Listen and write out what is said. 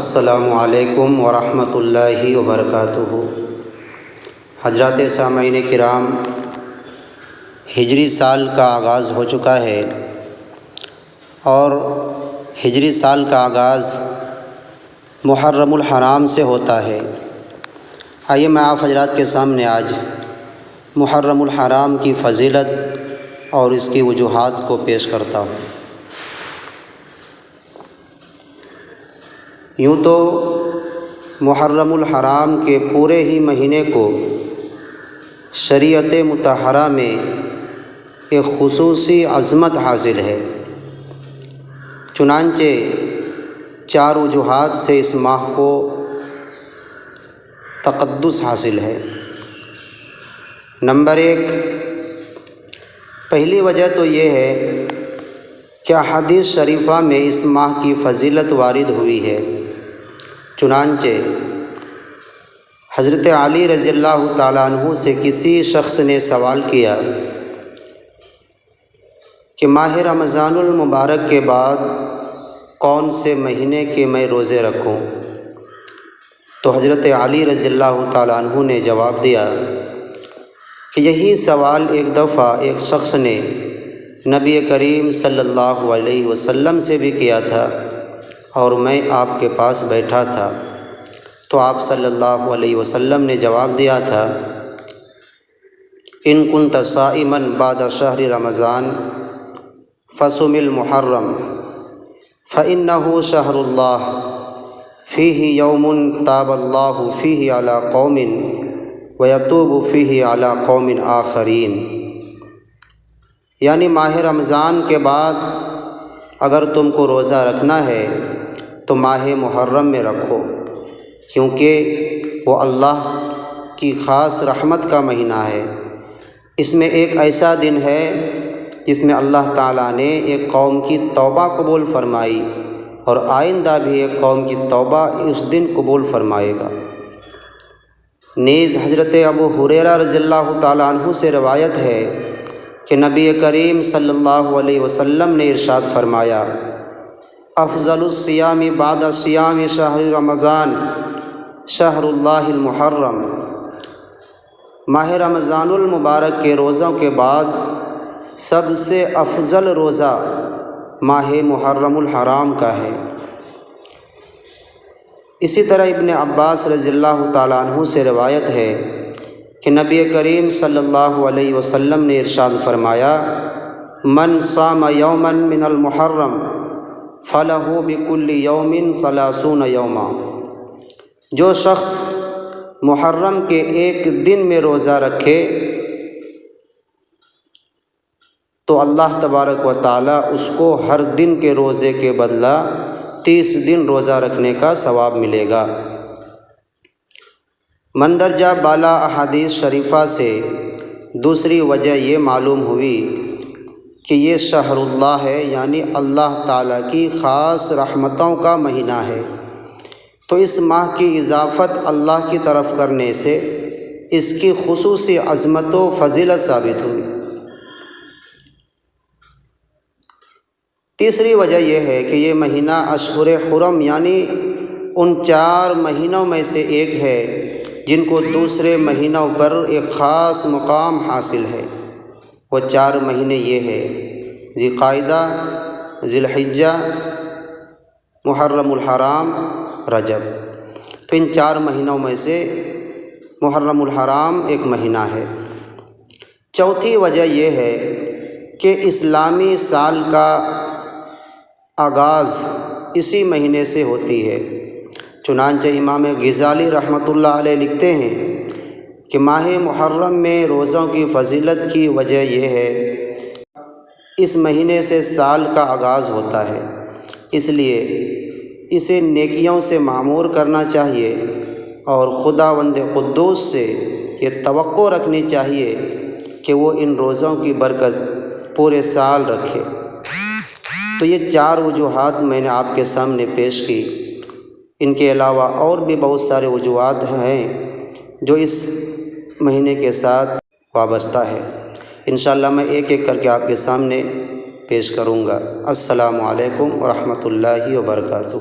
السلام علیکم ورحمۃ اللہ وبرکاتہ۔ حضرات سامعین کرام، ہجری سال کا آغاز ہو چکا ہے اور ہجری سال کا آغاز محرم الحرام سے ہوتا ہے۔ آئیے میں آپ حضرات کے سامنے آج محرم الحرام کی فضیلت اور اس کی وجوہات کو پیش کرتا ہوں۔ یوں تو محرم الحرام کے پورے ہی مہینے کو شریعت مطہرہ میں ایک خصوصی عظمت حاصل ہے، چنانچہ 4 وجوہات سے اس ماہ کو تقدس حاصل ہے۔ نمبر 1، پہلی وجہ تو یہ ہے کہ احادیث شریفہ میں اس ماہ کی فضیلت وارد ہوئی ہے۔ چنانچہ حضرت علی رضی اللہ تعالیٰ عنہ سے کسی شخص نے سوال کیا کہ ماہ رمضان المبارک کے بعد کون سے مہینے کے میں روزے رکھوں؟ تو حضرت علی رضی اللہ تعالیٰ عنہ نے جواب دیا کہ یہی سوال ایک دفعہ ایک شخص نے نبی کریم صلی اللہ علیہ وسلم سے بھی کیا تھا اور میں آپ کے پاس بیٹھا تھا، تو آپ صلی اللہ علیہ وسلم نے جواب دیا تھا، ان کنت صائما بعد شہر رمضان فصم المحرم فإنه شہر اللہ فیہ یوم تاب اللہ فیہ علی قوم ویتوب فیہ علی قوم آخرین۔ یعنی ماہ رمضان کے بعد اگر تم کو روزہ رکھنا ہے تو ماہ محرم میں رکھو، کیونکہ وہ اللہ کی خاص رحمت کا مہینہ ہے۔ اس میں ایک ایسا دن ہے جس میں اللہ تعالیٰ نے ایک قوم کی توبہ قبول فرمائی اور آئندہ بھی ایک قوم کی توبہ اس دن قبول فرمائے گا۔ نیز حضرت ابو ہریرہ رضی اللہ تعالیٰ عنہ سے روایت ہے کہ نبی کریم صلی اللہ علیہ وسلم نے ارشاد فرمایا، افضل الصیام بعد صیام شہر رمضان شہر اللہ المحرم۔ ماہ رمضان المبارک کے روزوں کے بعد سب سے افضل روزہ ماہ محرم الحرام کا ہے۔ اسی طرح ابن عباس رضی اللہ تعالیٰ عنہ سے روایت ہے کہ نبی کریم صلی اللہ علیہ وسلم نے ارشاد فرمایا، من صام یوما من المحرم فلہ بکل یوم 30 یوما۔ جو شخص محرم کے ایک دن میں روزہ رکھے تو اللہ تبارک و تعالیٰ اس کو ہر دن کے روزے کے بدلہ 30 دن روزہ رکھنے کا ثواب ملے گا۔ مندرجہ بالا احادیث شریفہ سے دوسری وجہ یہ معلوم ہوئی کہ یہ شہر اللہ ہے، یعنی اللہ تعالیٰ کی خاص رحمتوں کا مہینہ ہے، تو اس ماہ کی اضافت اللہ کی طرف کرنے سے اس کی خصوصی عظمت و فضیلت ثابت ہوئی۔ تیسری وجہ یہ ہے کہ یہ مہینہ اشہر حرم یعنی ان 4 مہینوں میں سے ایک ہے جن کو دوسرے مہینوں پر ایک خاص مقام حاصل ہے۔ وہ 4 مہینے یہ ہے ذی القعدہ، ذی الحجہ، محرم الحرام، رجب۔ تو ان 4 مہینوں میں سے محرم الحرام ایک مہینہ ہے۔ چوتھی وجہ یہ ہے کہ اسلامی سال کا آغاز اسی مہینے سے ہوتی ہے۔ چنانچہ امام غزالی رحمۃ اللہ علیہ لکھتے ہیں کہ ماہ محرم میں روزوں کی فضیلت کی وجہ یہ ہے، اس مہینے سے سال کا آغاز ہوتا ہے، اس لیے اسے نیکیوں سے معمور کرنا چاہیے اور خداوند قدوس سے یہ توقع رکھنی چاہیے کہ وہ ان روزوں کی برکت پورے سال رکھے۔ تو یہ 4 وجوہات میں نے آپ کے سامنے پیش کی۔ ان کے علاوہ اور بھی بہت سارے وجوہات ہیں جو اس مہینے کے ساتھ وابستہ ہے۔ انشاءاللہ میں ایک ایک کر کے آپ کے سامنے پیش کروں گا۔ السلام علیکم ورحمۃ اللہ وبرکاتہ۔